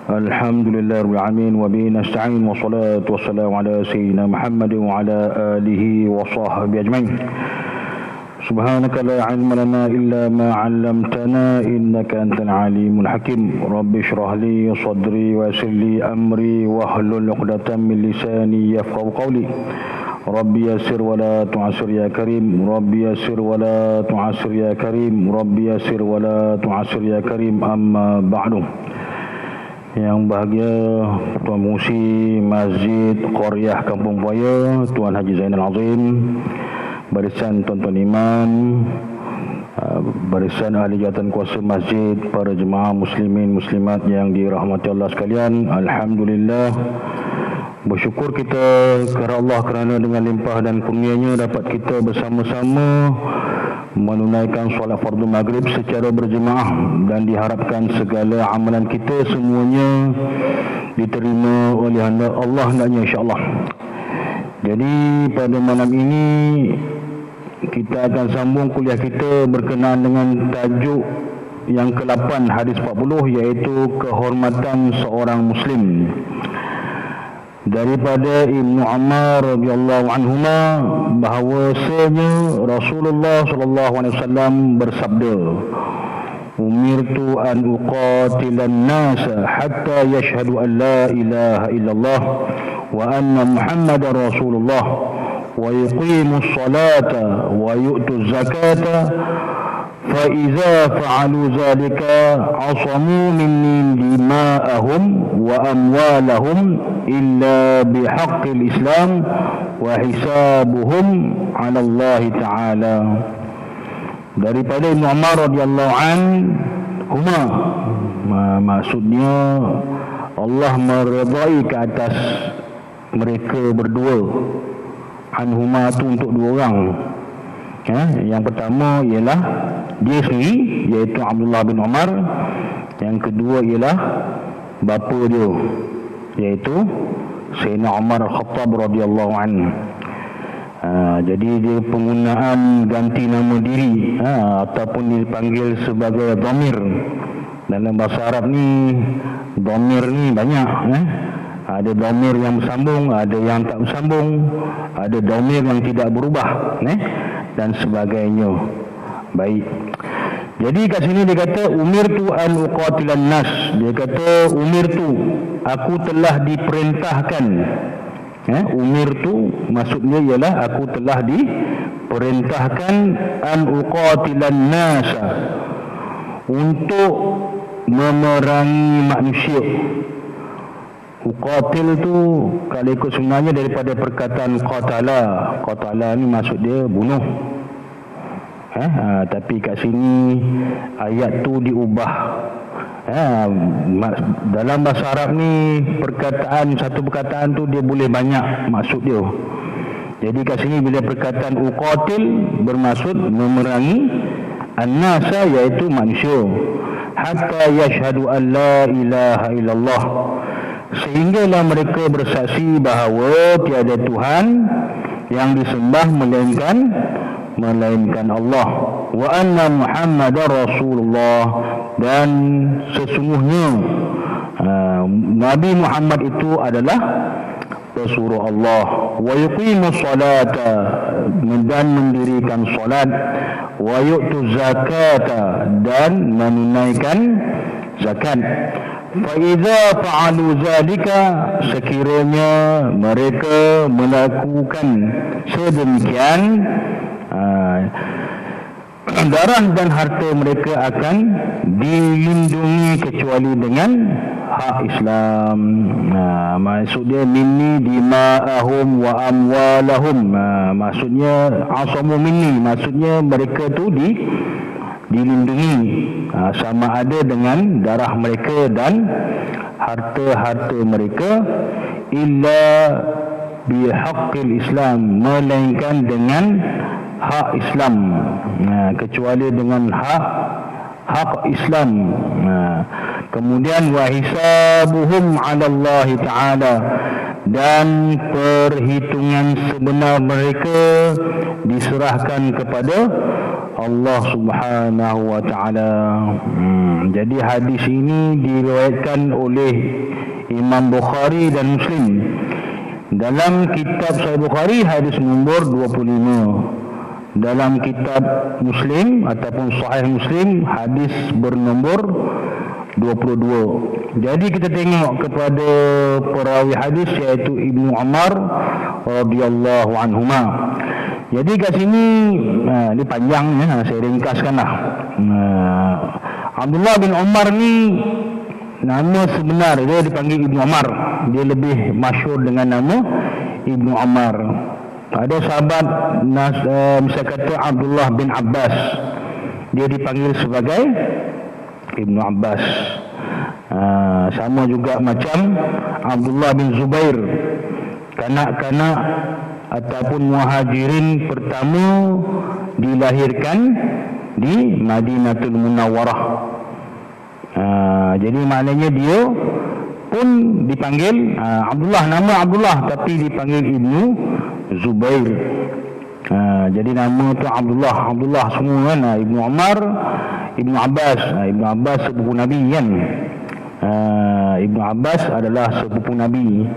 Alhamdulillah Rabbil Alamin wa bihi nasta'in wa salatu wassalamu ala sayyidina Muhammad wa ala alihi wa sahbihi ajma'in. Subhanaka la ilma lana illa ma 'allamtana innaka antal alimul hakim. Rabbi shrah li sadri wa yassir li amri wahlul 'uqdatam min lisani yafqahu qawli. Rabbi yassir wa la tu'assir ya karim. Rabbi yassir wa la tu'assir ya karim. Rabbi yassir wa la tu'assir ya karim. Amma ba'du. Yang bahagia Tuan Musi Masjid Qaryah Kampung Buaya, Tuan Haji Zainal Azim, barisan tuan-tuan imam, barisan ahli jawatan kuasa masjid, para jemaah muslimin muslimat yang dirahmati Allah sekalian. Alhamdulillah, bersyukur kita kepada Allah kerana dengan limpah dan kurnia-Nya dapat kita bersama-sama menunaikan solat fardu maghrib secara berjemaah, dan diharapkan segala amalan kita semuanya diterima oleh Allah hendaknya insya-Allah. Jadi pada malam ini kita akan sambung kuliah kita berkenaan dengan tajuk yang ke-8 hadis 40, iaitu kehormatan seorang muslim. Daripada Ibnu Umar radhiyallahu anhuma bahawasanya Rasulullah sallallahu alaihi wasallam bersabda, "Umirtu an uqatilan nasa hatta yashhadu an la ilaha illallah wa anna Muhammadar Rasulullah wa yuqimus salata wa yu'tuz zakata فإذا فعلوا ذلك عصموا مني دماءهم وأموالهم إلا بحق الإسلام وحسابهم على الله تعالى." Daripada Ibn Umar radhiyallahu anhuma, maksudnya Allah meredai ke atas mereka berdua. Anhuma tu untuk dua orang. Yang pertama ialah dia sendiri, iaitu Abdullah bin Umar. Yang kedua ialah bapa dia, iaitu Sayyidina Umar Al-Khattab radhiyallahu anhu. Jadi dia penggunaan ganti nama diri ataupun dipanggil sebagai dhamir. Dalam bahasa Arab ni dhamir ni banyak. Ada dhamir yang bersambung, ada yang tak bersambung, ada dhamir yang tidak berubah, dan sebagainya. Baik. Jadi kat sini dia kata umirtu an uqatilan nas. Dia kata umirtu, aku telah diperintahkan. Umirtu maksudnya ialah aku telah diperintahkan an uqatilan nas, untuk memerangi manusia. Uqatil tu kalau ikut sebenarnya daripada perkataan qatala. Qatala ni maksud dia bunuh. Tapi kat sini ayat tu diubah. Dalam bahasa Arab ni satu perkataan tu dia boleh banyak maksud dia. Jadi kat sini bila perkataan uqatil bermaksud memerangi an-nasa, iaitu manusia, hatta yashhadu an la ilaha illallah, sehinggalah mereka bersaksi bahawa tiada Tuhan yang disembah melainkan Allah, wa anna Muhammadar Rasulullah, dan sesungguhnya Nabi Muhammad itu adalah Rasulullah Allah, wa yuqimus salata, dan mendirikan salat, wa yu'tuz zakata, dan menunaikan zakat. Faiza fa'alu zalika, sekiranya mereka melakukan sedemikian, darah dan harta mereka akan dilindungi kecuali dengan hak Islam. Maksudnya minni dima'ahum wa amwalahum. Maksudnya asamu minni, maksudnya mereka tu dilindungi, sama ada dengan darah mereka dan harta-harta mereka, illa bihaqqil Islam, melainkan dengan hak Islam, kecuali dengan hak Islam. Kemudian wa hisabuhum 'ala Allah Ta'ala, dan perhitungan sebenar mereka diserahkan kepada Allah Subhanahu wa taala. Jadi hadis ini diriwayatkan oleh Imam Bukhari dan Muslim. Dalam kitab Sahih Bukhari hadis nombor 25. Dalam kitab Muslim ataupun Sahih Muslim hadis bernombor 22. Jadi kita tengok kepada perawi hadis iaitu Ibnu Umar radhiyallahu anhuma. Jadi kat sini ni panjang saya ringkaskanlah. Abdullah bin Umar ni nama sebenar dia dipanggil Ibnu Umar. Dia lebih masyhur dengan nama Ibnu Umar. Ada sahabat misal kata Abdullah bin Abbas, dia dipanggil sebagai Ibnu Abbas. Sama juga macam Abdullah bin Zubair, kanak-kanak ataupun muhajirin pertama dilahirkan di Madinatul Munawwarah. Jadi maknanya dia pun dipanggil Abdullah, nama Abdullah tapi dipanggil Ibnu Zubair. Jadi nama tu Abdullah semua kan. Ibnu Umar, Ibnu Abbas. Ibnu Abbas sepupu Nabi kan. Ibnu Abbas adalah sepupu Nabi.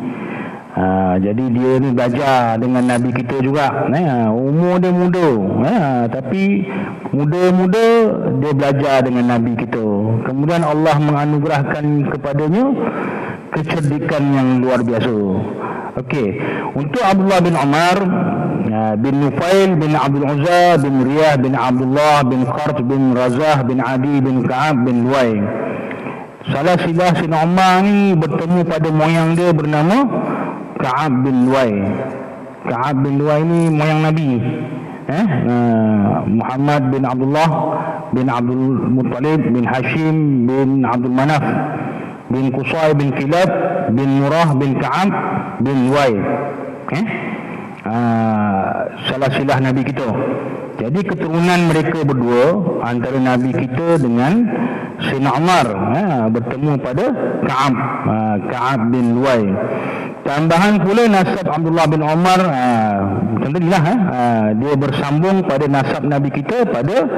Jadi dia ni belajar dengan Nabi kita juga. Umur dia muda, tapi muda-muda dia belajar dengan Nabi kita. Kemudian Allah menganugerahkan kepadanya kecerdikan yang luar biasa. Okey, untuk Abdullah bin Umar bin Nufail bin Abdul Uzza bin Riyah bin Abdullah bin Qart bin Razah bin Adi bin Ka'ab bin Luay. Salah silah Sayyidina Umar ni bertemu pada moyang dia bernama Ka'ab bin Luay. Ka'ab bin Luay ni moyang Nabi. Muhammad bin Abdullah bin Abdul Muttalib bin Hashim bin Abdul Manaf bin Qusay bin Kilab bin Murrah bin Ka'ab bin Luay. Salah silah Nabi kita. Jadi keturunan mereka berdua antara Nabi kita dengan Sayyidina Umar bertemu pada Ka'ab bin Luay. Tambahan pula nasab Abdullah bin Umar contohnya dia bersambung pada nasab Nabi kita pada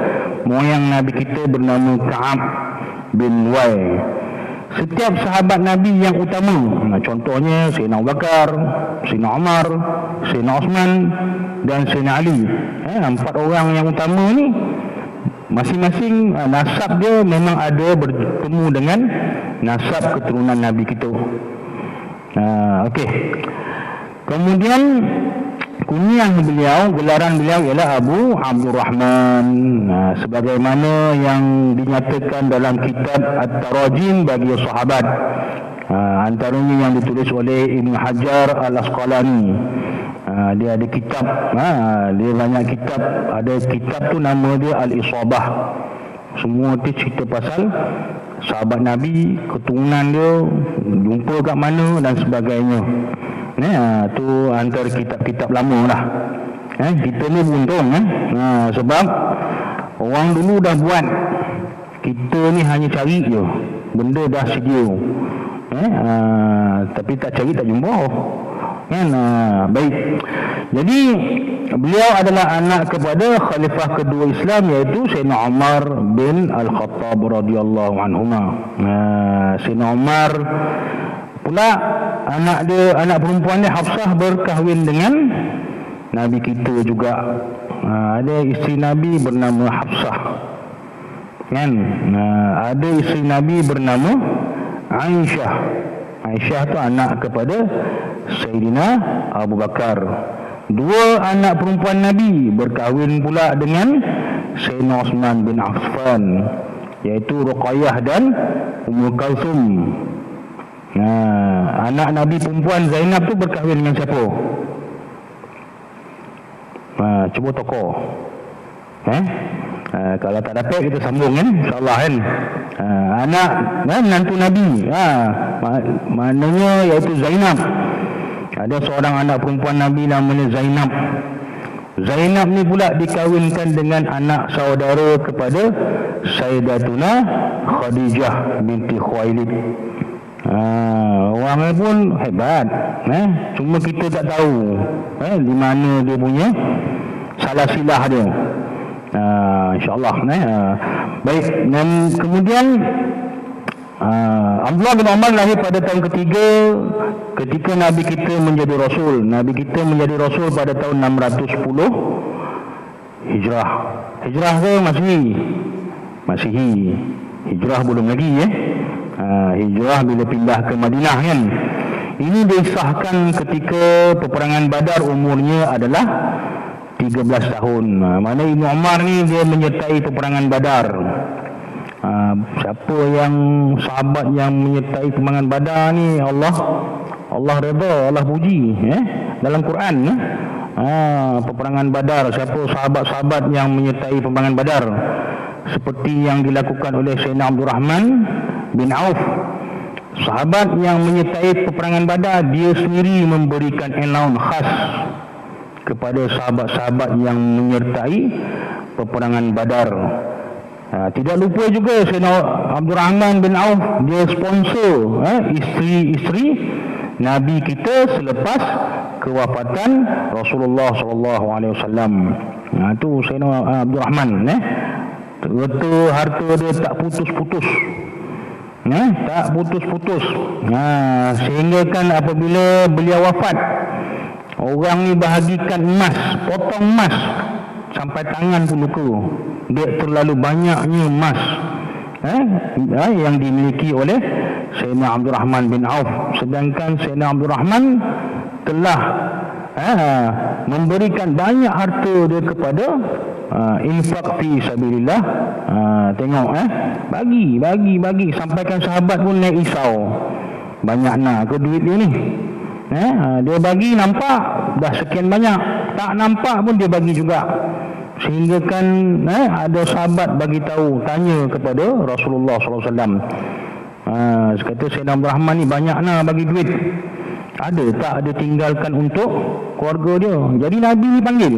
moyang Nabi kita bernama Ka'ab bin Luay. Setiap sahabat Nabi yang utama, contohnya Sayyidina Abu Bakar, Sayyidina Umar, Sayyidina Osman dan Sayyidina Ali, 4 orang yang utama ni masing-masing nasab dia memang ada bertemu dengan nasab keturunan Nabi kita. Okey. Kemudian kunyah beliau, gelaran beliau ialah Abu Abdurrahman, sebagaimana yang dinyatakan dalam kitab At-Tarajim bagi sahabat. Antaranya yang ditulis oleh Ibn Hajar Al-Asqalani. Dia ada kitab, dia banyak kitab. Ada kitab tu nama dia Al-Isabah. Semua tu cerita pasal sahabat Nabi, keturunan dia, jumpa kat mana dan sebagainya. Tu antara kitab-kitab lama lah. Kita ni beruntung sebab orang dulu dah buat, kita ni hanya cari je, benda dah sedia. Tapi tak cari tak jumpa kan. Baik, jadi beliau adalah anak kepada khalifah kedua Islam iaitu Sayyidina Umar bin Al-Khattab radhiyallahu anhuma. Sayyidina Umar pula anak dia, anak perempuan dia Hafsah berkahwin dengan Nabi kita juga. Ada isteri Nabi bernama Hafsah kan. Ada isteri Nabi bernama Aisyah. Aisyah tu anak kepada Sayyidina Abu Bakar. 2 anak perempuan Nabi berkahwin pula dengan Sayyidina Osman bin Affan, iaitu Ruqayyah dan Ummu Kalsum. Anak Nabi perempuan Zainab tu berkahwin dengan siapa? Cuba tokoh. Kalau tak dapat kita sambung kan, insyaAllah kan. Anak menantu Nabi, maknanya iaitu Zainab. Ada seorang anak perempuan Nabi namanya Zainab. Zainab ni pula dikahwinkan dengan anak saudara kepada Sayyidatuna Khadijah binti Khuwailid. Orangnya pun hebat, cuma kita tak tahu di mana dia punya salah silah dia. InsyaAllah. Baik, dan kemudian Abdullah bin Umar lahir pada tahun ketiga ketika Nabi kita menjadi Rasul. Nabi kita menjadi Rasul pada tahun 610 Hijrah. Hijrah ke Masihi. Hijrah belum lagi Hijrah bila pindah ke Madinah kan. Ini disahkan ketika peperangan Badar, umurnya adalah 13 tahun. Mana Ibnu Umar ni dia menyertai peperangan Badar. Siapa yang sahabat yang menyertai peperangan Badar ni, Allah redha, Allah puji dalam Quran. Peperangan Badar, siapa sahabat-sahabat yang menyertai peperangan Badar, seperti yang dilakukan oleh Sayyidina Abdul Rahman bin Auf. Sahabat yang menyertai peperangan Badar, dia sendiri memberikan allowance khas kepada sahabat-sahabat yang menyertai peperangan Badar. Tidak lupa juga Sayyidina Abdul Rahman bin Auf, dia sponsor isteri-isteri Nabi kita selepas kewafatan Rasulullah SAW. Itu Sayyidina Abdul Rahman. Betul, harta dia tak putus-putus. Tak putus-putus. Sehingga kan apabila beliau wafat, orang ni bahagikan emas, potong emas sampai tangan pun luka. Dia terlalu banyaknya emas yang dimiliki oleh Sayyidina Abdul Rahman bin Auf. Sedangkan Sayyidina Abdul Rahman telah memberikan banyak harta dia kepada infak fi sabilillah. Tengok bagi sampaikan sahabat pun naik risau, banyak nak ke duit dia ni. Dia bagi nampak dah sekian banyak, tak nampak pun dia bagi juga. Sehingga kan ada sahabat bagi tahu, tanya kepada Rasulullah SAW. Kata Sayyidina Abdul Rahman ni banyak nak bagi duit, ada tak ada tinggalkan untuk keluarga dia. Jadi Nabi panggil,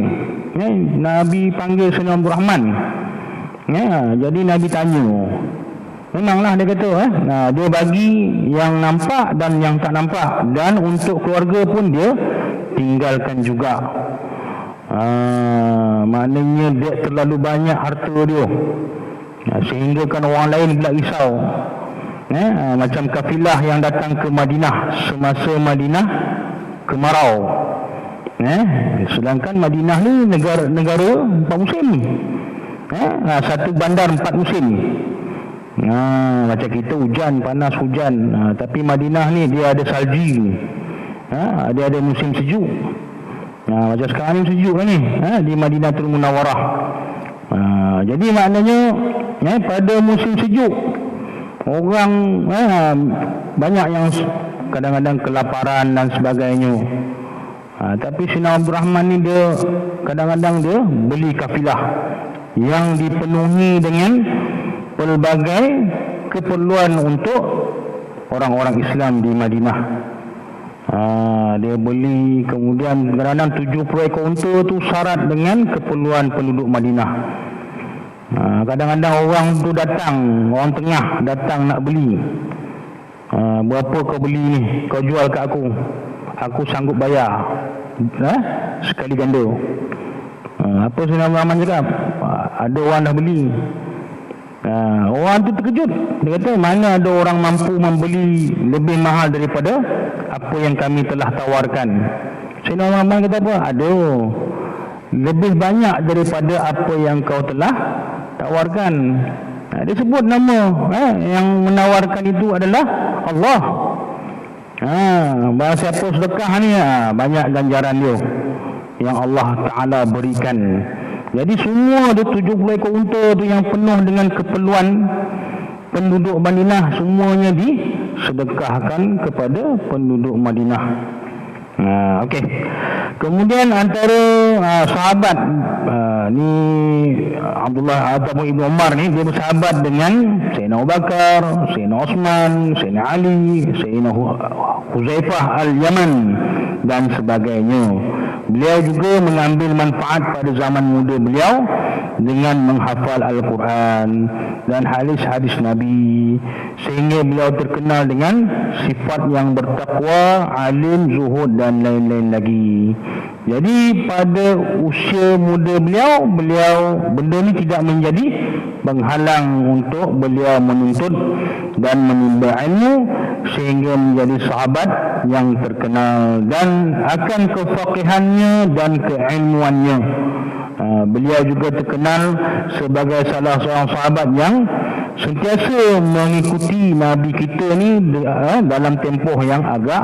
Nabi panggil Sayyidina Abdul Rahman. Jadi Nabi tanya, memanglah dia kata dia bagi yang nampak dan yang tak nampak, dan untuk keluarga pun dia tinggalkan juga. Maknanya dia terlalu banyak harta dia, sehingga kan orang lain pula risau. Macam kafilah yang datang ke Madinah semasa Madinah kemarau. Sedangkan Madinah ni negara 4 musim. Satu bandar 4 musim. Macam kita hujan, panas, hujan. Tapi Madinah ni dia ada salji. Dia ada musim sejuk. Macam sekarang ni sejuk kan ni, di Madinatul Munawwarah. Jadi maknanya pada musim sejuk, orang banyak yang kadang-kadang kelaparan dan sebagainya. Tapi Sayyidina Abdul Rahman ni dia kadang-kadang dia beli kafilah yang dipenuhi dengan pelbagai keperluan untuk orang-orang Islam di Madinah. Dia beli, kemudian kadang-kadang 70 ekor unta tu syarat dengan keperluan penduduk Madinah. Kadang-kadang orang tu datang, orang tengah datang nak beli. Berapa kau beli ni, kau jual kat aku sanggup bayar sekali ganda. Apa Sayyidina Muhammad cakap? Ada orang dah beli. Orang tu terkejut. Dia kata, mana ada orang mampu membeli lebih mahal daripada apa yang kami telah tawarkan. Sayyidina Muhammad kata apa? Ada lebih banyak daripada apa yang kau telah tawarkan. Dia sebut nama yang menawarkan itu adalah Allah. Bahasa siapa sedekah ni banyak ganjaran dia yang Allah Ta'ala berikan. Jadi semua ada 70 ekor unta tu yang penuh dengan keperluan penduduk Madinah, semuanya disedekahkan kepada penduduk Madinah. Okey. Kemudian antara sahabat ni Abdullah ataupun Ibnu Umar ni, dia bersahabat dengan Sayyidina Abu Bakar, Sayyidina Osman, Sayyidina Ali, Sayyidina Huzaifah Al-Yaman dan sebagainya. Beliau juga mengambil manfaat pada zaman muda beliau dengan menghafal Al-Quran dan hadis-hadis Nabi, sehingga beliau terkenal dengan sifat yang bertakwa, alim, zuhud dan lain-lain lagi. Jadi pada usia muda beliau benda ni tidak menjadi penghalang untuk beliau menuntut dan menimba ilmu sehingga menjadi sahabat yang terkenal, dan akan kefaqihannya dan keilmuannya. Beliau juga terkenal sebagai salah seorang sahabat yang sentiasa mengikuti Nabi kita ni dalam tempoh yang agak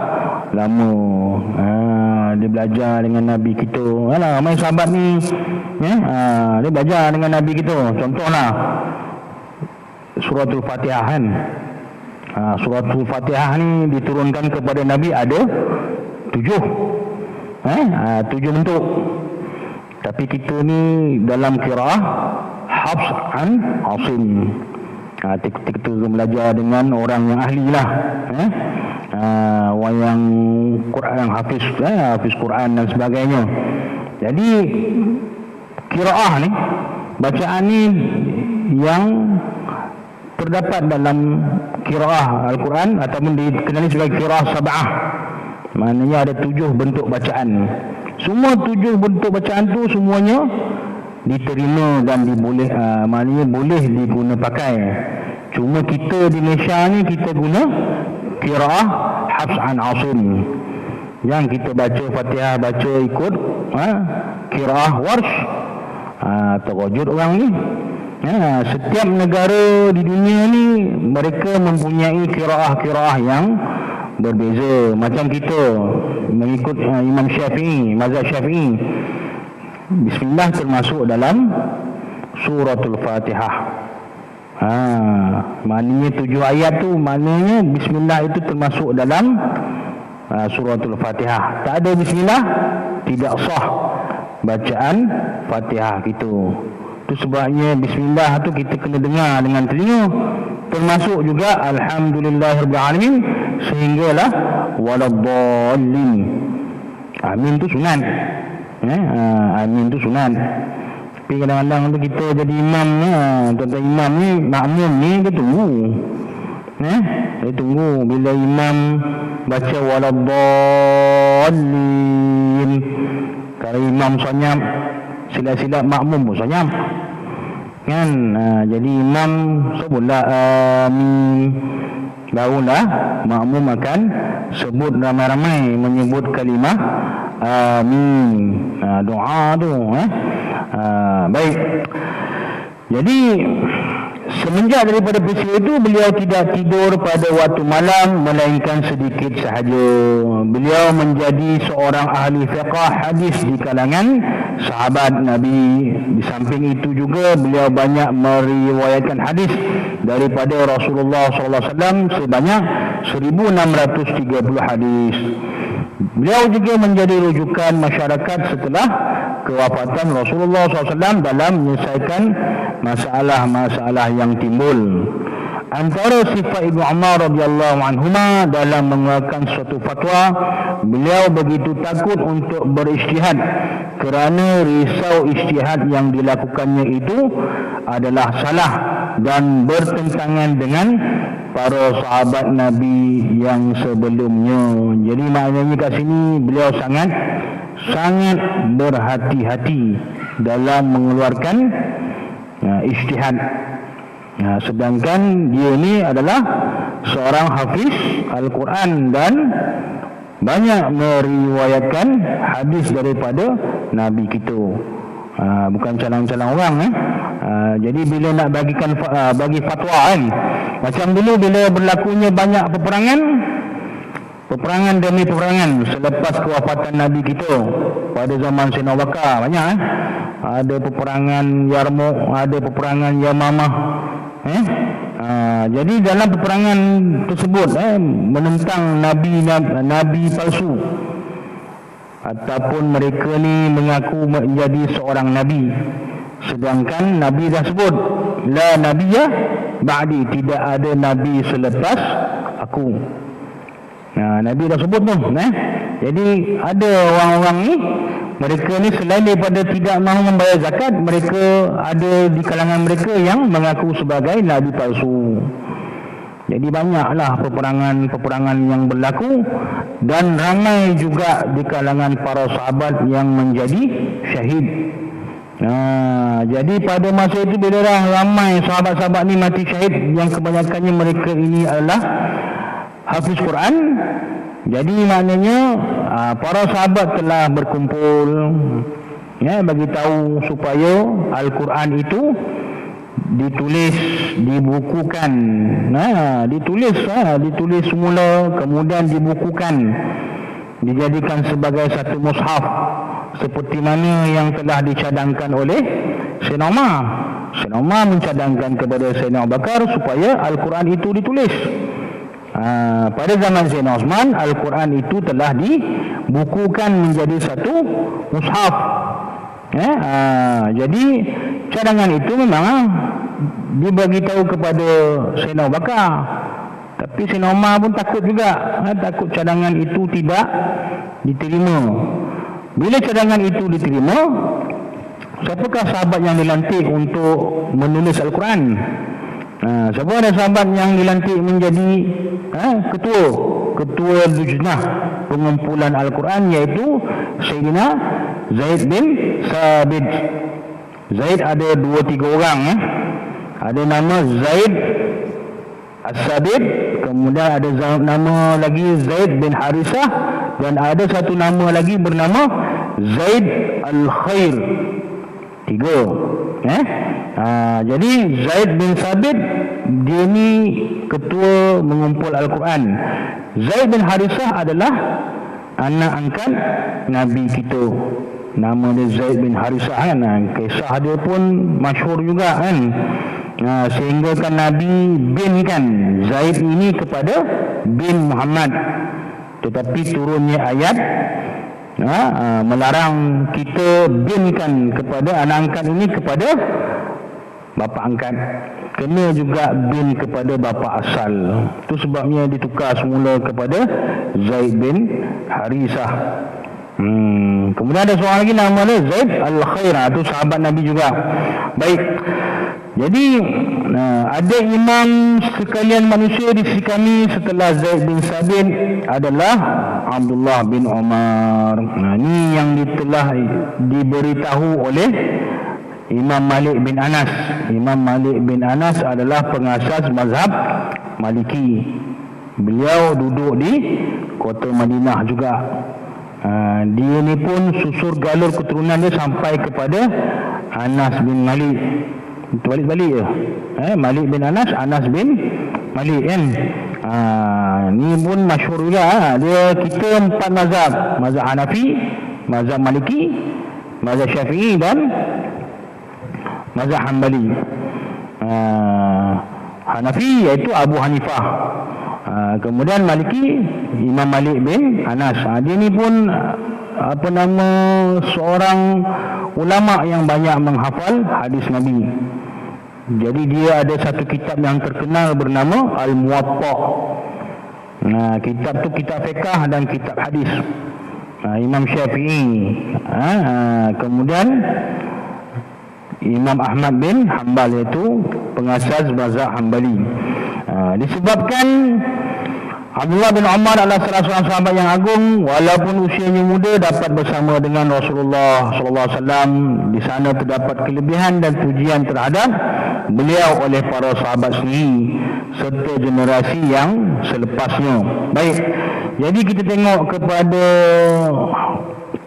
lama. Dia belajar dengan Nabi kita. Ramai sahabat ni dia belajar dengan Nabi kita. Contohlah Suratul Fatihah kan. Suratul Fatihah ni diturunkan kepada Nabi ada 7 bentuk. Tapi kita ni dalam qiraah Hafs an Asim. Kita belajar dengan orang yang ahli lah, orang yang Quran, hafiz Quran dan sebagainya. Jadi qiraah ni, bacaan ni yang terdapat dalam qiraah Al-Quran ataupun dikenali sebagai qiraah sab'ah. Maknanya ada 7 bentuk bacaan. Semua 7 bentuk bacaan tu semuanya diterima dan maknanya boleh diguna pakai. Cuma kita di Malaysia ni kita guna qiraah Hafs an Asim. Yang kita baca Fatihah baca ikut qiraah Warsh, terwujud orang ni. Setiap negara di dunia ni mereka mempunyai qiraah yang berbeza. Macam kita mengikut Imam Syafi'i, mazhab Syafi'i, Bismillah termasuk dalam Suratul Fatihah. Maknanya 7 ayat tu, maknanya Bismillah itu termasuk dalam Suratul Fatihah. Tak ada Bismillah, tidak sah bacaan Fatihah gitu. Itu sebabnya Bismillah tu kita kena dengar dengan telinga. Termasuk juga Alhamdulillahirrahmanirrahim, sehinggalah waladdallin. Amin tu sunat. Amin tu sunat. Tapi kadang-kadang tu kita jadi imam ni, tuan-tuan imam ni, makmum ni dia tunggu. Dia tunggu bila imam baca waladdallin. Kalau imam sanyap, silap-silap makmum pun sanyap. Kan? Jadi imam sebutlah amin, barulah makmum akan sebut ramai-ramai menyebut kalimah amin. Doa tu baik. Jadi semenjak daripada peristiwa itu beliau tidak tidur pada waktu malam melainkan sedikit sahaja. Beliau menjadi seorang ahli fiqh hadis di kalangan sahabat Nabi. Di samping itu juga beliau banyak meriwayatkan hadis daripada Rasulullah SAW sebanyak 1630 hadis. Beliau juga menjadi rujukan masyarakat setelah kewafatan Rasulullah SAW dalam menyelesaikan masalah-masalah yang timbul. Antara sifat Ibnu Umar radhiyallahu anhuma dalam mengeluarkan suatu fatwa, beliau begitu takut untuk berijtihad kerana risau ijtihad yang dilakukannya itu adalah salah dan bertentangan dengan para sahabat Nabi yang sebelumnya. Jadi maknanya kat sini beliau sangat berhati-hati dalam mengeluarkan ijtihad. Sedangkan dia ni adalah seorang hafiz Al-Quran dan banyak meriwayatkan hadis daripada Nabi kita. Bukan calang-calang orang. Jadi bila nak bagi fatwa kan, macam dulu bila berlakunya banyak peperangan demi peperangan selepas kewafatan Nabi kita pada zaman Sayyidina Abu Bakar, banyak ada peperangan Yarmouk, ada peperangan Yamamah. Jadi dalam peperangan tersebut menentang nabi palsu, ataupun mereka ni mengaku menjadi seorang nabi, sedangkan Nabi dah sebut la nabiyya ba'di, tidak ada nabi selepas aku. Nabi dah sebut tu. Jadi ada orang-orang ni, mereka ni selain daripada tidak mahu membayar zakat, mereka ada di kalangan mereka yang mengaku sebagai nabi palsu. Jadi banyaklah peperangan yang berlaku, dan ramai juga di kalangan para sahabat yang menjadi syahid. Jadi pada masa itu bila ramai sahabat-sahabat ni mati syahid, yang kebanyakannya mereka ini adalah hafiz Quran. Jadi maknanya para sahabat telah berkumpul, bagi tahu supaya Al-Quran itu ditulis, dibukukan. Ditulis semula, kemudian dibukukan, dijadikan sebagai satu mushaf, seperti mana yang telah dicadangkan oleh Sayyidina Umar. Sayyidina Umar mencadangkan kepada Sayyidina Abu Bakar supaya Al-Quran itu ditulis. Pada zaman Sayyidina Osman, Al-Quran itu telah dibukukan menjadi satu mushaf. Jadi cadangan itu memang dibagi tahu kepada Sayyidina Abu Bakar. Tapi Sayyidina Umar pun takut juga, takut cadangan itu tidak diterima. Bila cadangan itu diterima, siapakah sahabat yang dilantik untuk menulis Al-Quran? Siapa ada sahabat yang dilantik menjadi ketua lujnah pengumpulan Al-Quran, iaitu Sayyidina Zaid bin Sabit. Zaid ada 2-3 orang. Ada nama Zaid As-Sabit, kemudian ada nama lagi Zaid bin Harisah, dan ada satu nama lagi bernama Zaid Al-Khair. 3. Jadi Zaid bin Sabit, dia ni ketua mengumpul Al-Quran. Zaid bin Harisah adalah anak angkat Nabi kita. Nama dia Zaid bin Harisah kan. Kisah dia pun masyhur juga kan. Sehingga kan Nabi binkan Zaid ini kepada bin Muhammad. Tetapi turunnya ayat melarang kita binkan kepada anak angkat ini kepada bapa angkat. Kena juga bin kepada bapa asal. Itu sebabnya ditukar semula kepada Zaid bin Harisah. Kemudian ada seorang lagi nama dia Zaid Al-Khair. Itu sahabat Nabi juga. Baik. Jadi ada imam sekalian manusia di sisi kami setelah Zaid bin Sabit adalah Abdullah bin Umar. Ini yang telah diberitahu oleh Imam Malik bin Anas. Imam Malik bin Anas adalah pengasas mazhab Maliki. Beliau duduk di kota Madinah juga. Dia ni pun susur galur keturunan dia sampai kepada Anas bin Malik. Balik-balik je. Malik bin Anas, Anas bin Malik kan. Ni pun masyhur juga. Dia kita 4 mazhab. Mazhab Hanafi, mazhab Maliki, mazhab Syafi'i dan mazhab Hanbali. Hanafi iaitu Abu Hanifah. Kemudian Maliki, Imam Malik bin Anas. Dia ni pun seorang ulama yang banyak menghafal hadis Nabi. Jadi dia ada satu kitab yang terkenal bernama Al-Muwatta. Kitab tu kitab fiqh dan kitab hadis. Imam Syafi'i. Kemudian Imam Ahmad bin Hanbal, iaitu pengasas mazhab Hanbali. Disebabkan Abdullah bin Umar adalah salah seorang sahabat yang agung, walaupun usianya muda dapat bersama dengan Rasulullah SAW. Di sana terdapat kelebihan dan pujian terhadap beliau oleh para sahabat sendiri serta generasi yang selepasnya. Baik, jadi kita tengok kepada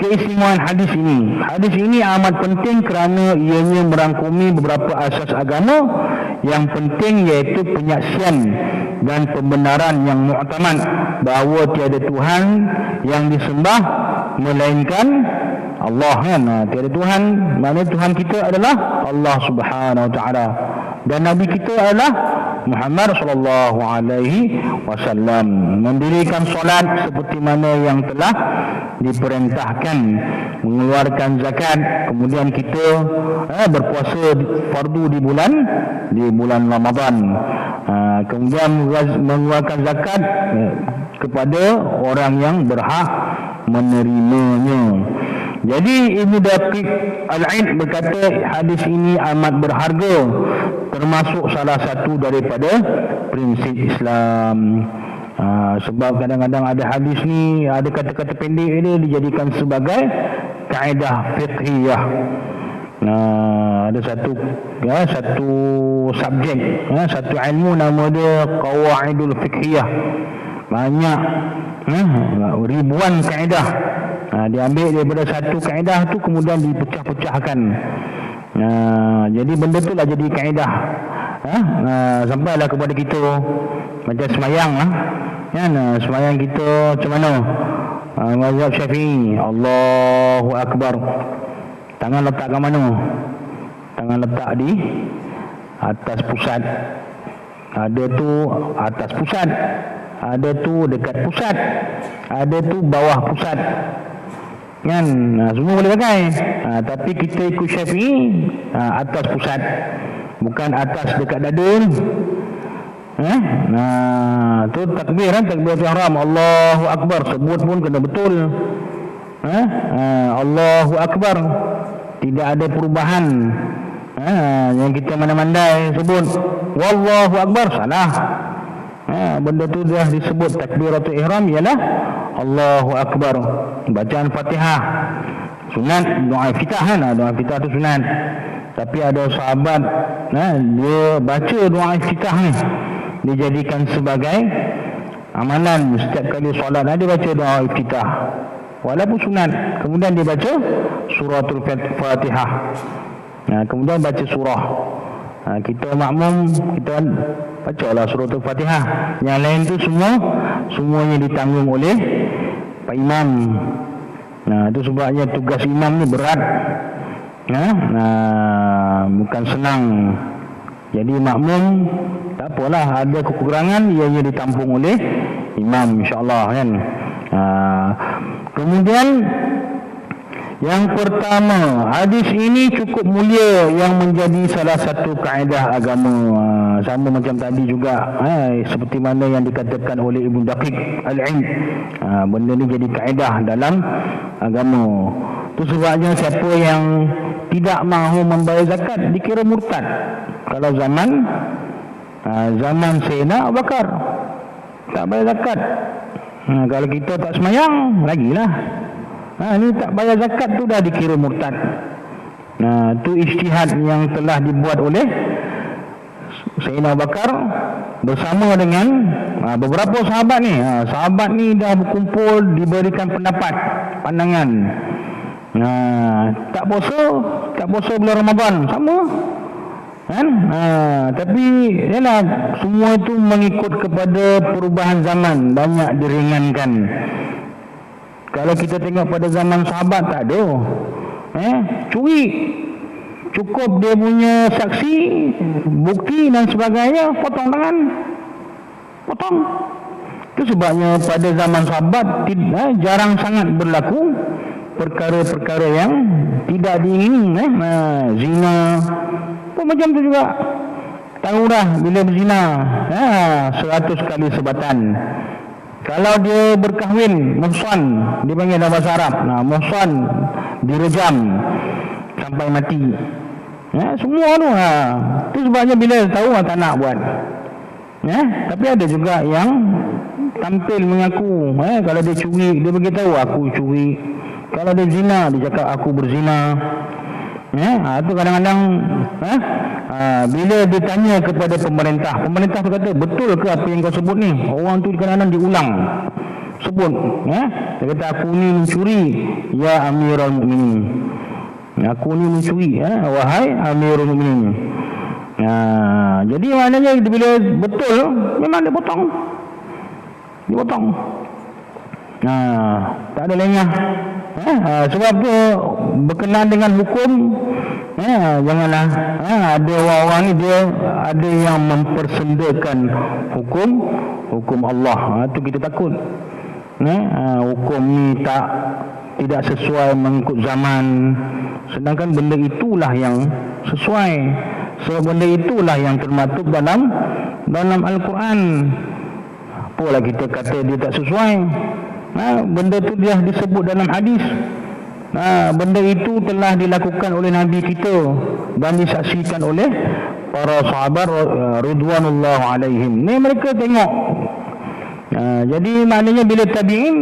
keistimewaan hadis ini. Hadis ini amat penting kerana ianya merangkumi beberapa asas agama yang penting, iaitu penyaksian dan pembenaran yang mu'tamad bahawa tiada Tuhan yang disembah melainkan Allah kan. Tiada Tuhan, maknanya Tuhan kita adalah Allah Subhanahu Wa Taala, dan Nabi kita adalah Muhammad sallallahu alaihi wasallam. Mendirikan solat seperti mana yang telah diperintahkan, mengeluarkan zakat, kemudian kita berpuasa fardu di bulan Ramadan, kemudian mengeluarkan zakat kepada orang yang berhak menerimanya. Jadi Ibnu Daqiq Al-Aid berkata hadis ini amat berharga, termasuk salah satu daripada prinsip Islam. Sebab kadang-kadang ada hadis ni, ada kata-kata pendek ini dijadikan sebagai kaedah fiqhiyah. Ada satu subjek, satu ilmu nama dia qawaidul fiqhiyah. Banyak ribuan kaedah. Diambil daripada satu kaedah tu kemudian dipecah-pecahkan. Jadi benda tu lah jadi kaedah. Sampailah kepada kita macam semayang semayang kita macam mana? Mazhab Syafi'i, Allahu Akbar. Tangan letak ke mana? Tangan letak di atas pusat. Ada tu atas pusat, ada tu dekat pusat, ada tu bawah pusat. Kan? Semua boleh pakai. Tapi kita ikut Syafi'i, atas pusat, bukan atas dekat dada ni. Tu takbir takbiratul ihram, Allahu Akbar, sebut pun kena betul. Allahu Akbar, tidak ada perubahan. Yang kita mana-mandai sebut Wallahu Akbar, salah. Benda tu dah disebut takbiratul ihram ialah Allahu Akbar. Bacaan Fatihah sunat, doa iftitah doa iftitah tu sunat. Tapi ada sahabat dia baca doa iftitah ni, dijadikan sebagai amalan setiap kali solat. Dia baca doa iftitah walaupun sunat, kemudian dia baca suratul Fatihah, kemudian baca surah. Kita makmum, kita bacalah suratul Fatihah. Yang lain tu semuanya ditanggung oleh Pak Imam. Itu sebabnya tugas imam ni berat, bukan senang. Jadi makmum tak apalah, ada kekurangan ianya ditampung oleh imam, insya-Allah kan. Kemudian yang pertama, hadis ini cukup mulia yang menjadi salah satu kaedah agama. Sama macam tadi juga, seperti mana yang dikatakan oleh Ibnu Daqiq Al-Aid. Benda ni jadi kaedah dalam agama. Itu sebabnya siapa yang tidak mahu membayar zakat dikira murtad. Kalau zaman Sayyidina Abu Bakar tak bayar zakat. Kalau kita tak semayang, lagilah. Ni tak bayar zakat tu dah dikira murtad. Tu ijtihad yang telah dibuat oleh Sayyidina Abu Bakar bersama dengan beberapa sahabat ni. Sahabat ni dah berkumpul, diberikan pendapat, pandangan. Tak puasa bulan Ramadan sama kan? Tapi yalah, semua itu mengikut kepada perubahan zaman, banyak diringankan. Kalau kita tengok pada zaman sahabat tak ada curi, cukup dia punya saksi, bukti dan sebagainya, potong tangan, potong. Itu sebabnya pada zaman sahabat jarang sangat berlaku perkara-perkara yang tidak diingini. Zina pun macam tu juga. Tahu dah bila berzina 100 kali sebatan. Kalau dia berkahwin, muhsan dipanggil dalam bahasa Arab. Muhsan direjam sampai mati. Semua tu. Itu sebabnya bila tahu tak nak buat. Tapi ada juga yang tampil mengaku. Kalau dia curi, dia beritahu aku curi. Kalau dia zina, dia cakap aku berzina. Itu kadang-kadang bila ditanya kepada pemerintah tu kata, betul ke apa yang kau sebut ni? Orang tu kadang-kadang diulang sebut. Dia kata aku ni mencuri, ya Amirul Mukminin. Aku ni mencuri, wahai Amirul Mukminin. Jadi maknanya bila betul, memang dia potong. Tak ada lengah. Sebab tu berkenaan dengan hukum, janganlah ada orang-orang ni dia ada yang mempersendakan hukum Allah. Itu kita takut. Hukum ni tidak sesuai mengikut zaman, sedangkan benda itulah yang sesuai. Sebab benda itulah yang termaktub dalam Al-Quran. Apalah kita kata dia tak sesuai. Benda tu dia disebut dalam hadis. Benda itu telah dilakukan oleh Nabi kita dan disaksikan oleh para sahabat ridwanullah alaihim. Ni mereka tengok. Jadi maknanya bila tabi'in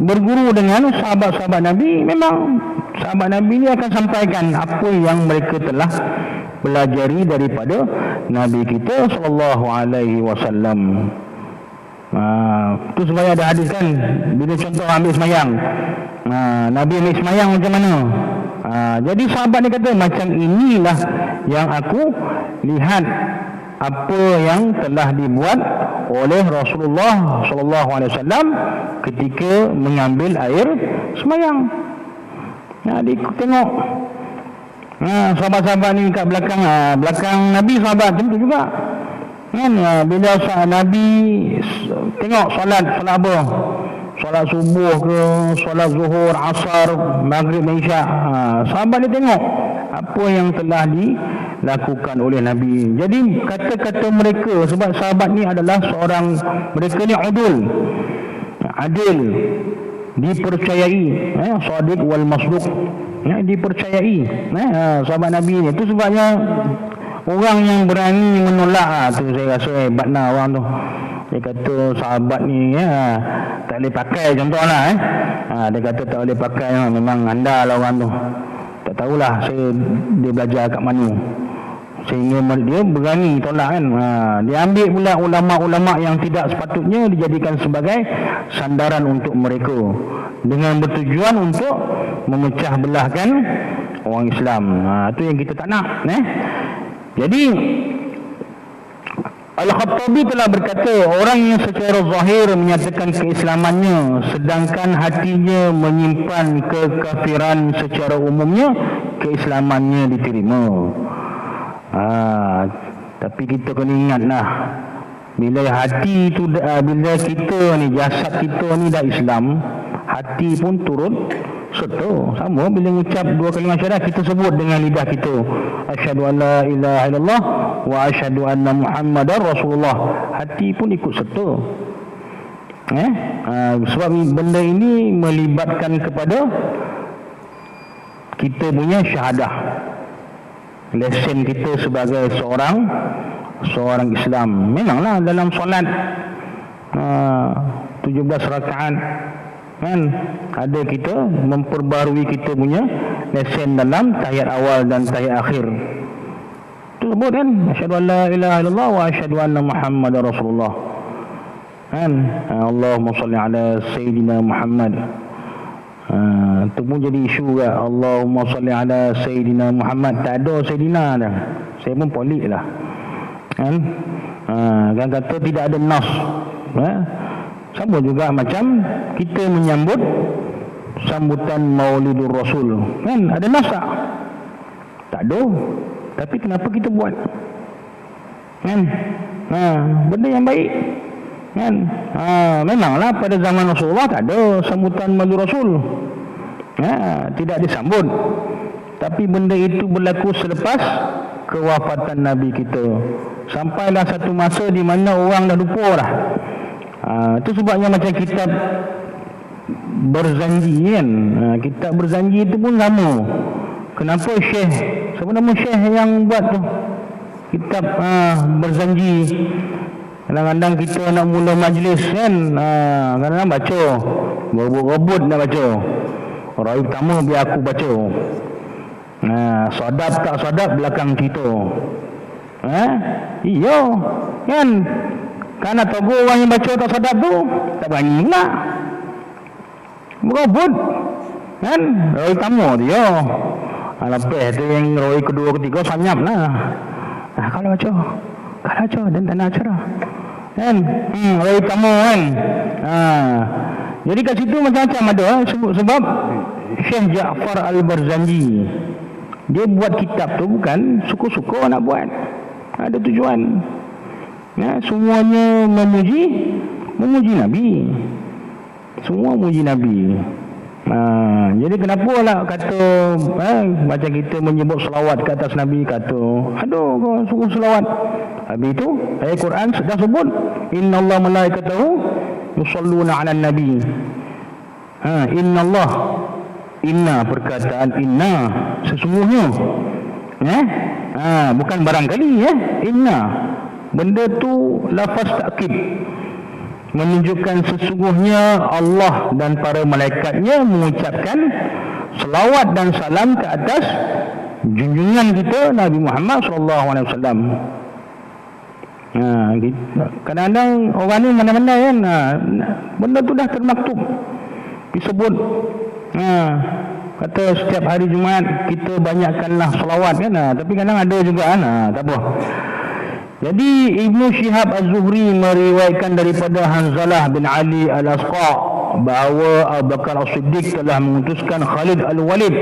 berguru dengan sahabat-sahabat Nabi, memang sahabat Nabi ni akan sampaikan apa yang mereka telah pelajari daripada Nabi kita sallallahu alaihi wasallam. Tu supaya ada hadis kan, bila contoh ambil semayang, Nabi ambil semayang macam mana. Jadi sahabat ni kata, macam inilah yang aku lihat apa yang telah dibuat oleh Rasulullah sallallahu alaihi wasallam ketika mengambil air semayang. Dia tengok sahabat-sahabat ni kat belakang Nabi, sahabat tentu juga kan. Bila Nabi tengok solat apa, solat subuh ke, solat zuhur, asar, maghrib, isyak, sahabat ni tengok apa yang telah dilakukan oleh Nabi. Jadi kata-kata mereka, sebab sahabat ni adalah seorang, mereka ni adil, dipercayai, sadiq wal masduq, dipercayai, sahabat Nabi ni. Itu sebabnya orang yang berani menolak tu saya rasa hebatlah orang tu. Dia kata sahabat ni tak boleh pakai, contohlah dia kata tak boleh pakai, memang anda lah orang tu. Tak tahulah dia belajar kat mana sehingga dia berani tolak kan. Dia ambil pula ulama-ulama yang tidak sepatutnya dijadikan sebagai sandaran untuk mereka, dengan bertujuan untuk memecah belahkan orang Islam. Itu yang kita tak nak. Jadi Al-Khattabi telah berkata, orang yang secara zahir menyatakan keislamannya sedangkan hatinya menyimpan kekafiran, secara umumnya keislamannya diterima. Tapi kita kena ingatlah, bila hati tu, bila kita ni, jasad kita ni dah Islam, hati pun turut serta. Sama bila mengucap dua kalimah syahadat, kita sebut dengan lidah kita, asyhadu an la ilaha illallah wa asyhadu anna muhammadar rasulullah, hati pun ikut serta. Sebab benda ini melibatkan kepada kita punya syahadah, lesen kita sebagai seorang Islam. Memanglah dalam solat 17 rakaat kan, ada kita memperbarui kita punya lesen dalam tahiyat awal dan tahiyat akhir. Itu sebut kan, asyhadu an la ilaha illallah wa asyhadu anna muhammadar rasulullah kan. Allahumma salli ala sayyidina Muhammad. Itu pun jadi isu ke, Allahumma salli ala sayyidina Muhammad, tak ada sayyidina dah. Saya pun polik lah kan. Kan kata tidak ada nas. Sama juga macam kita menyambut sambutan Maulidur Rasul kan, ada nas tak ada, tapi kenapa kita buat kan. Benda yang baik kan. Memanglah pada zaman Rasulullah tak ada sambutan Maulidur Rasul, tidak disambut, tapi benda itu berlaku selepas kewafatan Nabi kita. Sampailah satu masa di mana orang dah lupa dah. Itu sebabnya macam kitab berzanji kan, kitab berzanji itu pun sama. Kenapa Syekh, siapa nama Syekh yang buat tu kitab berzanji? Kadang-kadang kita nak mula majlis kan, kadang-kadang baca berebut-rebut nak baca, orang pertama biar aku baca, sadap tak sadap belakang kita. Iya kan. Kerana tahu orang yang baca tak sadap tu tak berani pula berebut kan. Roi tamu dia lepas tu yang roi kedua ketiga sanyap lah. Kalau baca dan tak nak acara kan, roi tamu kan. Jadi kat situ macam-macam ada sebab Syekh Ja'far Al-Barzanji dia buat kitab tu bukan suka-suka nak buat, ada tujuan. Semuanya memuji Nabi, semua memuji Nabi. Jadi kenapa lah kata macam kita menyebut selawat ke atas Nabi, kata aduh kau suruh selawat. Habis itu ayat Quran sudah sebut innallaha malaikatahu yusalluna 'alan nabi. Innallah Inna, perkataan inna, sesungguhnya. Bukan barangkali Inna. Benda tu lafaz takkid, menunjukkan sesungguhnya Allah dan para malaikatnya mengucapkan selawat dan salam ke atas junjungan kita Nabi Muhammad SAW. Kadang-kadang orang ni mana-mana kan, benda tu dah termaktub, disebut. Kata setiap hari Jumaat kita banyakkanlah selawat kan, tapi kadang ada juga kan, tak apa. Jadi Ibnu Syihab Az-Zuhri meriwayatkan daripada Hanzalah bin Ali Al-Asqa bahawa Abu Bakar As-Siddiq telah mengutuskan Khalid Al-Walid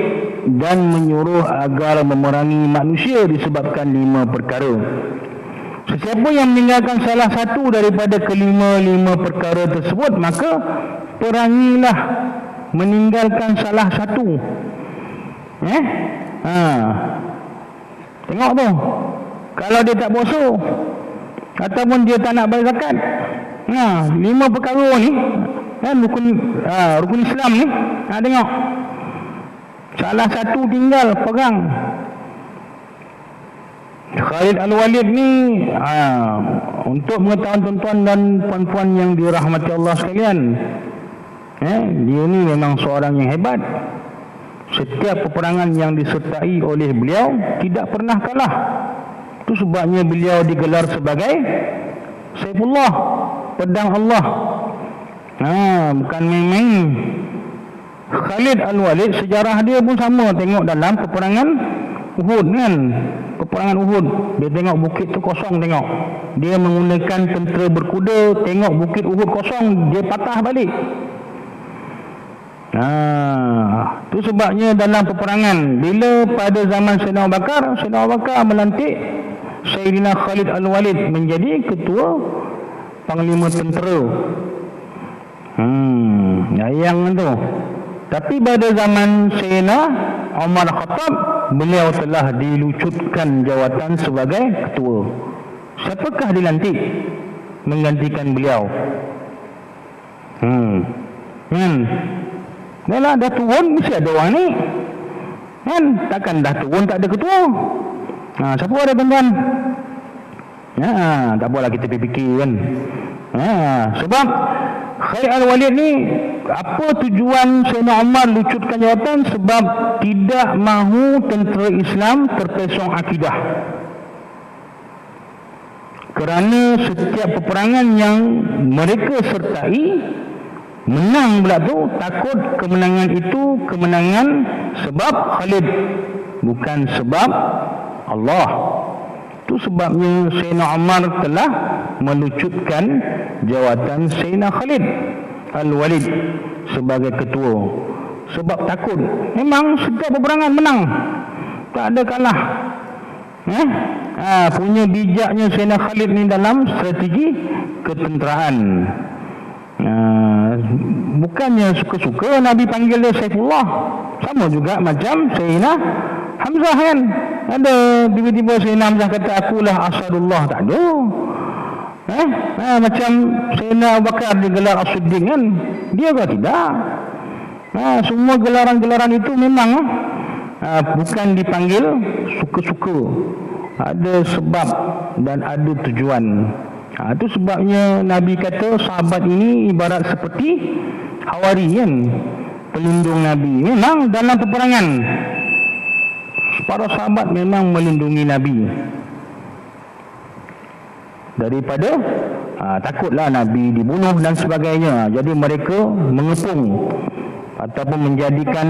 dan menyuruh agar memerangi manusia disebabkan 5 perkara. Sesiapa yang meninggalkan salah satu daripada kelima-lima perkara tersebut, maka perangilah meninggalkan salah satu. Tengok tu, kalau dia tak puasa ataupun dia tak nak bayar zakat, 5 perkara ni kan, rukun Islam ni, tengok salah satu tinggal pegang. Khalid Al-Walid ni untuk mengetahui tuan-tuan dan puan-puan yang dirahmati Allah sekalian, dia ni memang seorang yang hebat. Setiap peperangan yang disertai oleh beliau tidak pernah kalah. Itu sebabnya beliau digelar sebagai Saifullah, pedang Allah. Bukan main-main. Khalid Al-Walid, sejarah dia pun sama. Tengok dalam peperangan Uhud kan, peperangan Uhud, dia tengok bukit tu kosong, tengok dia menggunakan tentera berkuda, tengok bukit Uhud kosong, dia patah balik. Itu sebabnya dalam peperangan, bila pada zaman Sayyidina Abu Bakar melantik Sayyidina Khalid Al-Walid menjadi ketua panglima tentera. Yang tu. Tapi pada zaman Sayyidina Umar Khattab, beliau telah dilucutkan jawatan sebagai ketua. Siapakah dilantik menggantikan beliau? Yalah, dah turun mesti ada orang ni kan, takkan dah turun tak ada ketua. Siapa ada tuan-tuan? Tak apalah kita fikir kan. Sebab Khalid Al-Walid ni, apa tujuan Sayyidina Umar lucutkan jawatan? Sebab tidak mahu tentera Islam terpesong akidah. Kerana setiap peperangan yang mereka sertai, menang pula tu, takut kemenangan itu kemenangan sebab Khalid, bukan sebab Allah. Itu sebabnya Sayyidina Umar telah melucutkan jawatan Sayyidina Khalid Al-Walid sebagai ketua. Sebab takut. Memang setiap peperangan menang, tak ada kalah. Punya bijaknya Sayyidina Khalid ni dalam strategi ketenteraan. Bukannya suka-suka Nabi panggil dia Saifullah. Sama juga macam Sayyidina Hamzah kan. Ada tiba-tiba Sayyidina Hamzah kata akulah Asadullah, tak ada. Macam Sayyidina Abu Bakar digelar As-Siddiq kan, dia juga tidak. Semua gelaran-gelaran itu memang bukan dipanggil suka-suka, ada sebab dan ada tujuan. Itu sebabnya Nabi kata sahabat ini ibarat seperti Hawari kan, pelindung Nabi. Memang dalam peperangan para sahabat memang melindungi Nabi daripada takutlah Nabi dibunuh dan sebagainya. Jadi mereka mengepung ataupun menjadikan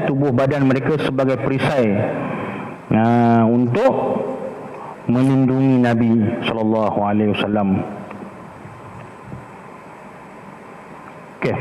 tubuh badan mereka sebagai perisai untuk melindungi Nabi sallallahu alaihi wasallam. Okey.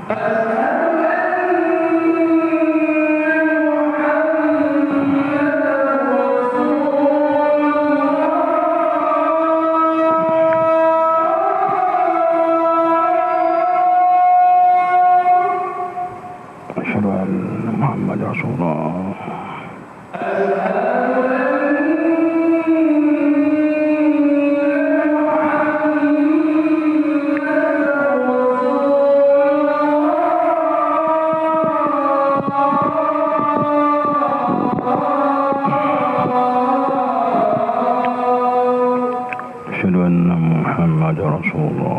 Asyhadu anna Muhammad Rasulullah. Asyhadu anna Muhammad Rasulullah.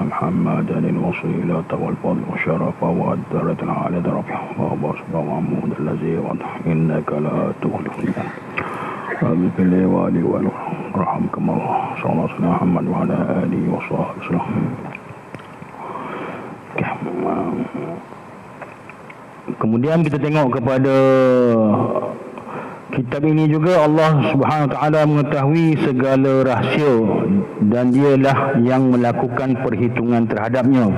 محمدا الوسيلة والفضل والشرف والدرجة العالية رفيع وبصر وعمود الذي وضح إنك لا تخلف الميعاد ربي في الليل ورحمكم الله صلى الله عليه محمد وعلى آله وصحبه وسلم. Kemudian kita tengok kepada kitab ini juga, Allah Subhanahu Wa Taala mengetahui segala rahsia dan dialah yang melakukan perhitungan terhadapnya.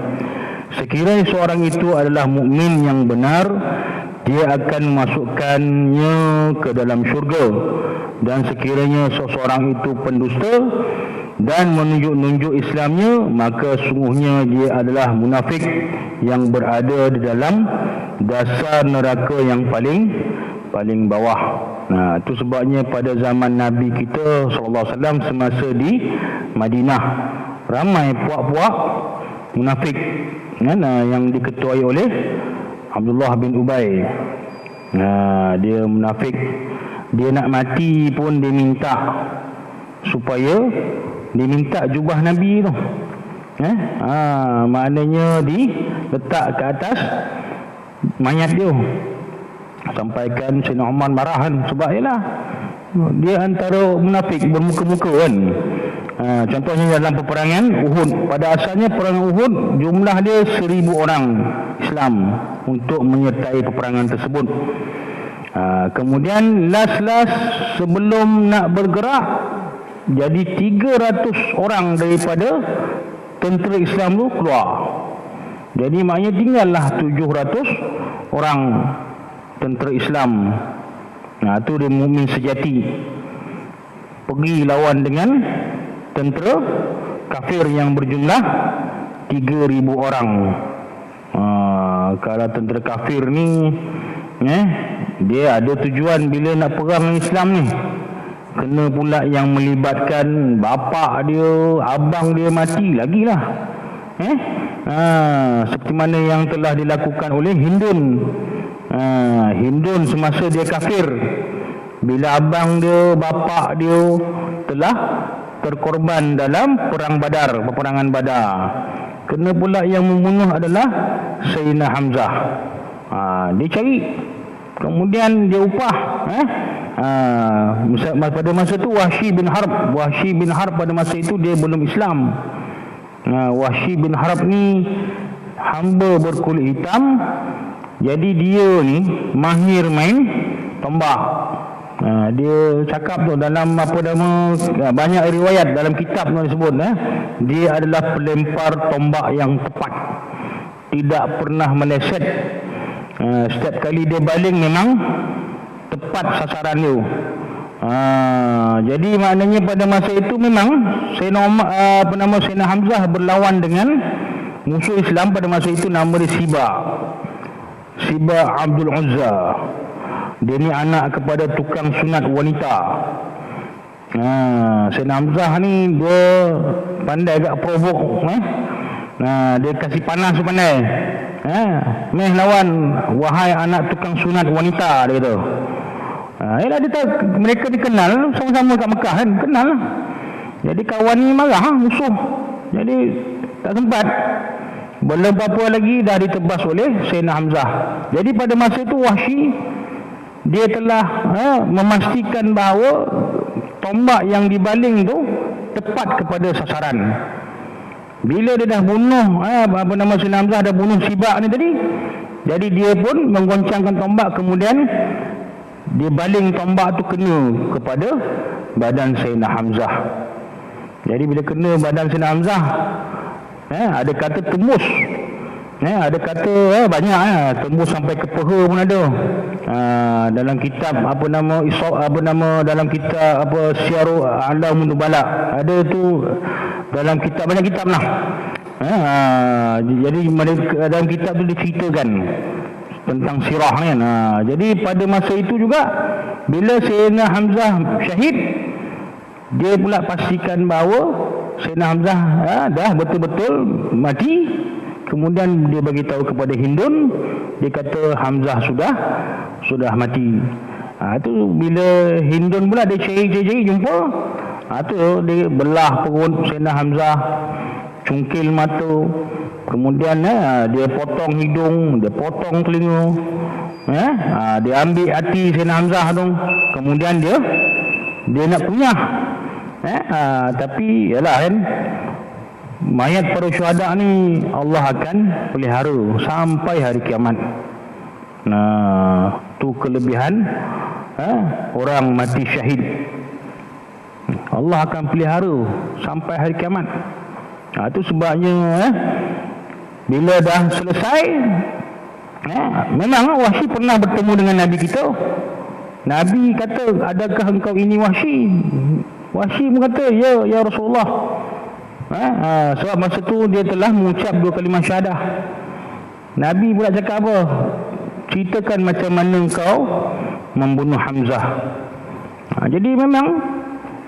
Sekiranya seorang itu adalah mukmin yang benar, dia akan memasukkannya ke dalam syurga, dan sekiranya seseorang itu pendusta dan menunjuk-nunjuk Islamnya, maka sungguhnya dia adalah munafik yang berada di dalam dasar neraka yang paling bawah. Nah, itu sebabnya pada zaman Nabi kita SAW semasa di Madinah, ramai puak-puak munafik yang diketuai oleh Abdullah bin Ubay. Nah, dia munafik, dia nak mati pun dia minta supaya diminta jubah Nabi tu. Maknanya diletak ke atas mayat dia. Sampaikan Sayyidina Umar marah kan, sebab ialah dia antara munafik bermuka-muka kan. Contohnya dalam peperangan Uhud, pada asalnya peperangan Uhud jumlah dia 1000 orang Islam untuk menyertai peperangan tersebut. Kemudian last sebelum nak bergerak, jadi 300 orang daripada tentera Islam tu keluar. Jadi maknanya tinggallah 700 orang tentera Islam. Itu dia mukmin sejati, pergi lawan dengan tentera kafir yang berjumlah 3000 orang. Kalau tentera kafir ni dia ada tujuan bila nak perang dengan Islam ni, kena pula yang melibatkan bapa dia, abang dia mati lagilah. Seperti mana yang telah dilakukan oleh Hindun Hindun semasa dia kafir, bila abang dia, bapa dia telah terkorban dalam perang Badar, peperangan Badar, kena pula yang membunuh adalah Sayyidina Hamzah. Dia cari, kemudian dia upah. Pada masa itu Wahsy bin Harb pada masa itu dia belum Islam. Wahsy bin Harb ni hamba berkulit hitam, jadi dia ni mahir main tombak. Dia cakap tu dalam banyak riwayat dalam kitab tu disebut, dia adalah pelempar tombak yang tepat, tidak pernah meleset. Setiap kali dia baling memang tepat sasaran dia. Jadi maknanya pada masa itu memang Sayyidina Hamzah berlawan dengan musuh Islam pada masa itu, nama dia Siba Abdul Uzza. Dia ni anak kepada tukang sunat wanita. Sayyidina Hamzah ni dia pandai agak provok. Dia kasih panas tu pandai. Meh lawan, wahai anak tukang sunat wanita, dia kata. Yalah, dia tahu mereka dikenal sama-sama kat Mekah kan, kenal lah. Jadi kawan ni marah, musuh. Jadi tak sempat. Belum apa-apa lagi dah ditebas oleh Sayyidina Hamzah. Jadi pada masa itu Wahsy dia telah memastikan bahawa tombak yang dibaling tu tepat kepada sasaran. Bila dia dah bunuh Sayyidina Hamzah dah bunuh Siba ni tadi, jadi dia pun menggoncangkan tombak, kemudian dia baling tombak tu kena kepada badan Sayyidina Hamzah. Jadi bila kena badan Sayyidina Hamzah, ada kata tembus, ada kata banyak, tembus sampai ke peha pun ada. Dalam kitab dalam kitab Syiaru A'lamun Nubala ada tu, dalam kitab, banyak kitab lah. Jadi dalam kitab tu diceritakan tentang sirah kan. Jadi pada masa itu juga bila Sayyidina Hamzah syahid, dia pula pastikan bahawa Sayyidina Hamzah dah betul-betul mati. Kemudian dia bagi tahu kepada Hindun, dia kata Hamzah sudah mati. Itu bila Hindun pula dia cari jumpa, tu dia belah perut Sayyidina Hamzah, cungkil mata, kemudian dia potong hidung, dia potong telinga, dia ambil hati Sayyidina Hamzah tu, kemudian dia nak kunyah. Tapi yalah kan, mayat para syuhada ni Allah akan pelihara sampai hari kiamat. Tu kelebihan orang mati syahid, Allah akan pelihara sampai hari kiamat. Itu sebabnya bila dah selesai, memang Wahsy pernah bertemu dengan Nabi kita. Nabi kata, adakah engkau ini Wahsy? Wahsy pun kata, ya Rasulullah. Sebab masa tu dia telah mengucap 2 kalimah syahadah. Nabi pula cakap apa? Ceritakan macam mana engkau membunuh Hamzah. Jadi memang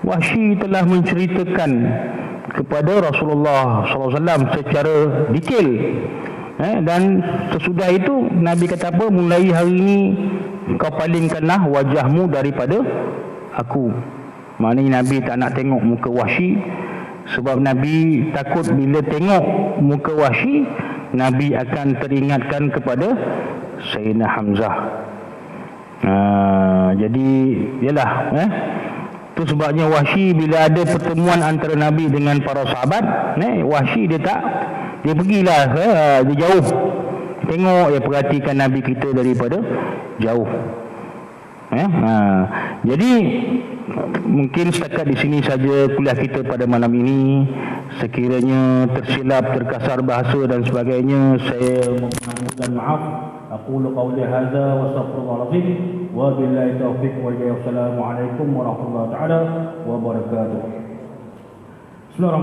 Wahsy telah menceritakan kepada Rasulullah SAW secara detail. Dan sesudah itu Nabi kata apa? Mulai hari ini kau palingkanlah wajahmu daripada aku. Maknanya Nabi tak nak tengok muka Wahsy, sebab Nabi takut bila tengok muka Wahsy, Nabi akan teringatkan kepada Sayyidina Hamzah. Jadi yalah, tu sebabnya Wahsy bila ada pertemuan antara Nabi dengan para sahabat, Wahsy dia pergilah, dia jauh tengok, dia perhatikan Nabi kita daripada jauh. Jadi mungkin setakat di sini saja kuliah kita pada malam ini. Sekiranya tersilap, terkasar bahasa dan sebagainya, saya memohon maaf. Aqulu qawli hadza wa astaghfirullahal azim wa billahi taufiq wal hidayah. Wassalamu alaikum warahmatullahi taala wabarakatuh. Bismillahirrahmanirrahim.